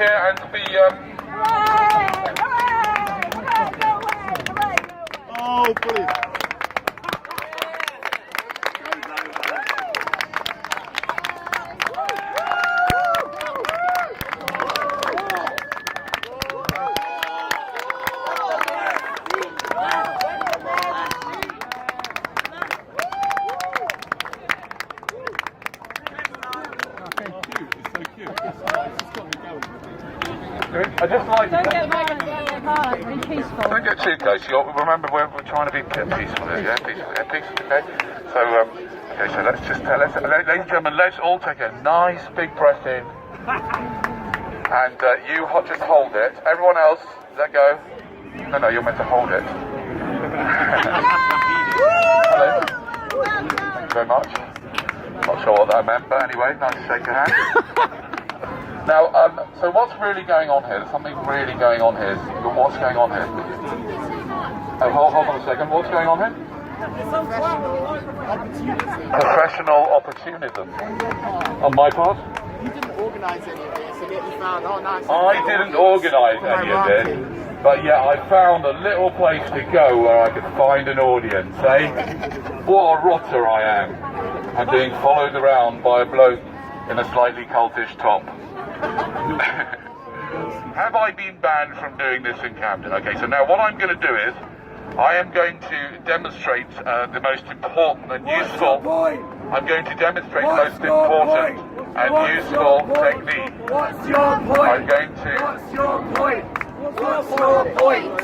here and be... Oh, brilliant. I just like... Don't get mad, be peaceful. Don't get too close. Remember, we're trying to be peaceful here, yeah? Peaceful, okay? So, okay, so let's just... ladies and gentlemen, let's all take a nice big breath in. And you just hold it. Everyone else, let go. No, you're meant to hold it. Hello. Thank you very much. Not sure what that meant, but anyway, nice to shake your hand. Now, so what's really going on here? There's something really going on here. What's going on here? Oh, hold on a second. What's going on here? Professional opportunism. On my part? You didn't organise any of this, and yet you found, oh nice. I didn't organise any of this, but yet I found a little place to go where I could find an audience, eh? What a rotter I am. I'm being followed around by a bloke in a slightly cultish top. Have I been banned from doing this in Camden? Okay, so now what I'm going to do is, I am going to demonstrate the most important and useful... I'm going to demonstrate the most important and useful technique. What's your point? I'm going to... What's your point? What's your point?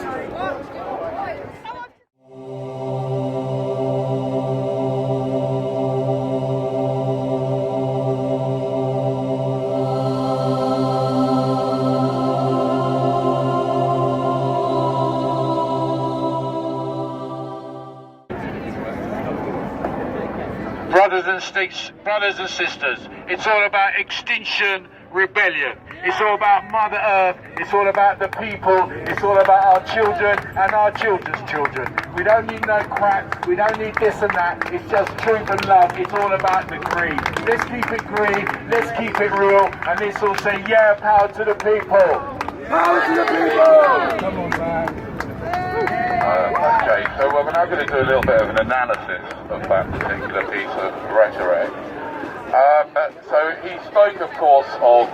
Brothers and sisters, it's all about extinction rebellion. It's all about Mother Earth. It's all about the people. It's all about our children and our children's children. We don't need no crap. We don't need this and that. It's just truth and love. It's all about the green. Let's keep it green. Let's keep it real. And let's all say, yeah, power to the people. Power to the people. Come on, man. Okay, so we're now going to do a little bit of an analysis of that particular piece of rhetoric. So he spoke, of course, of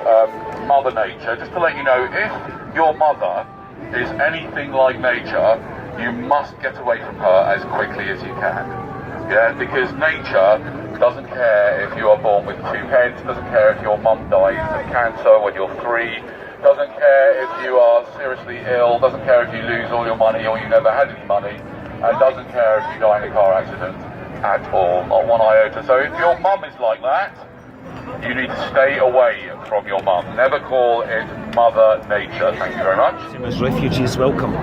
Mother Nature. Just to let you know, if your mother is anything like nature, you must get away from her as quickly as you can. Yeah, because nature doesn't care if you are born with 2 heads, doesn't care if your mum dies of cancer when you're 3, doesn't care if you are seriously ill, doesn't care if you lose all your money or you never had any money, and doesn't care if you die in a car accident at all, not one iota. So if your mum is like that, you need to stay away from your mum. Never call it Mother Nature. Thank you very much. As refugees welcome.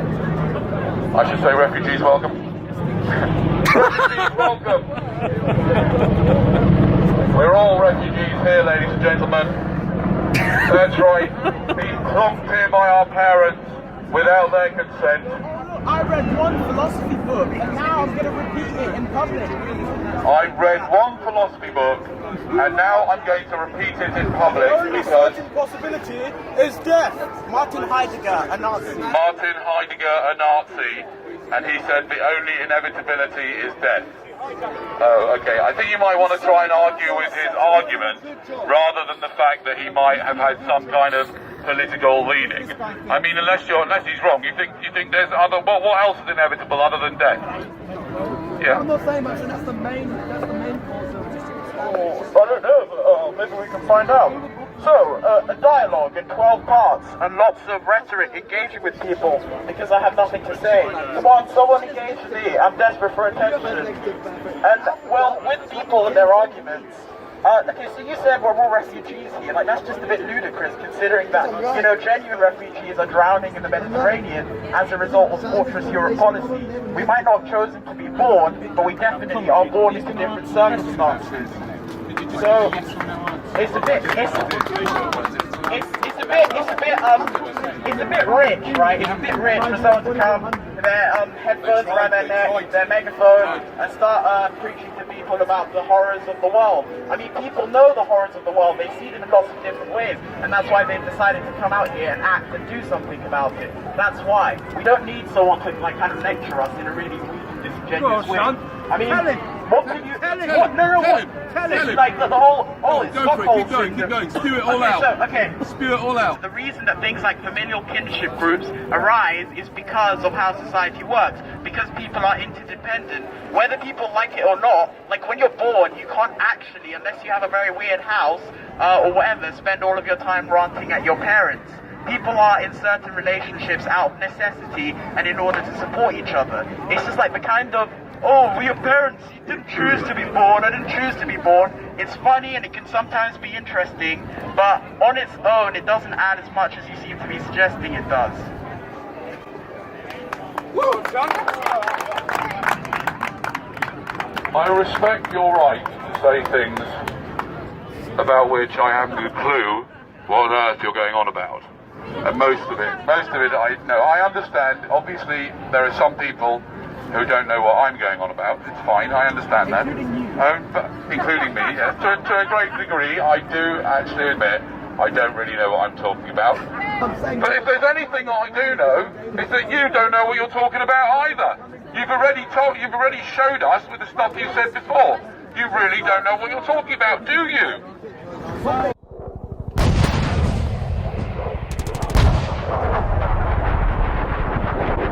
I should say refugees welcome. Refugees welcome. We're all refugees here, ladies and gentlemen. That's right, being plonked here by our parents without their consent. I read one philosophy book, and now I'm going to repeat it in public. I read one philosophy book, and now I'm going to repeat it in public The only because... certain possibility is death. Martin Heidegger, a Nazi. Martin Heidegger, a Nazi, and he said the only inevitability is death. Oh, okay. I think you might want to try and argue with his argument rather than the fact that he might have had some kind of political leaning. I mean, unless he's wrong, you think there's other... What else is inevitable other than death? Yeah. I'm not saying much, and that's the main cause of I don't know. Maybe we can find out. So, a dialogue in 12 parts and lots of rhetoric engaging with people because I have nothing to say. Come on, someone engage me. I'm desperate for attention. And, well, with people and their arguments, okay, so you said we're all refugees here. Like, that's just a bit ludicrous considering that, you know, genuine refugees are drowning in the Mediterranean as a result of fortress Europe policy. We might not have chosen to be born, but we definitely are born into different circumstances. So it's a bit rich, right? It's a bit rich for someone to come with their headphones around their neck, their megaphone, and start preaching to people about the horrors of the world. I mean, people know the horrors of the world. They see them in lots of different ways, and that's why they've decided to come out here and act and do something about it. That's why. We don't need someone to like kind of lecture us in a really weak and disingenuous way. I mean, what can you... What? No, what? Like the whole... Oh, it's Stockholm syndrome. Keep going. Spew it all out. Okay. Spew it all out. The reason that things like familial kinship groups arise is because of how society works. Because people are interdependent. Whether people like it or not, like when you're born, you can't actually, unless you have a very weird house or whatever, spend all of your time ranting at your parents. People are in certain relationships out of necessity and in order to support each other. It's just like the kind of, oh, we're your parents, you didn't choose to be born, I didn't choose to be born. It's funny and it can sometimes be interesting, but on its own, it doesn't add as much as you seem to be suggesting it does. I respect your right to say things about which I haven't a clue what on earth you're going on about. And most of it, I understand. Obviously, there are some people who don't know what I'm going on about. It's fine, I understand that. Including me, yes. To a great degree, I do actually admit I don't really know what I'm talking about. But if there's anything that I do know, it's that you don't know what you're talking about either. You've already showed us with the stuff you said before. You really don't know what you're talking about, do you?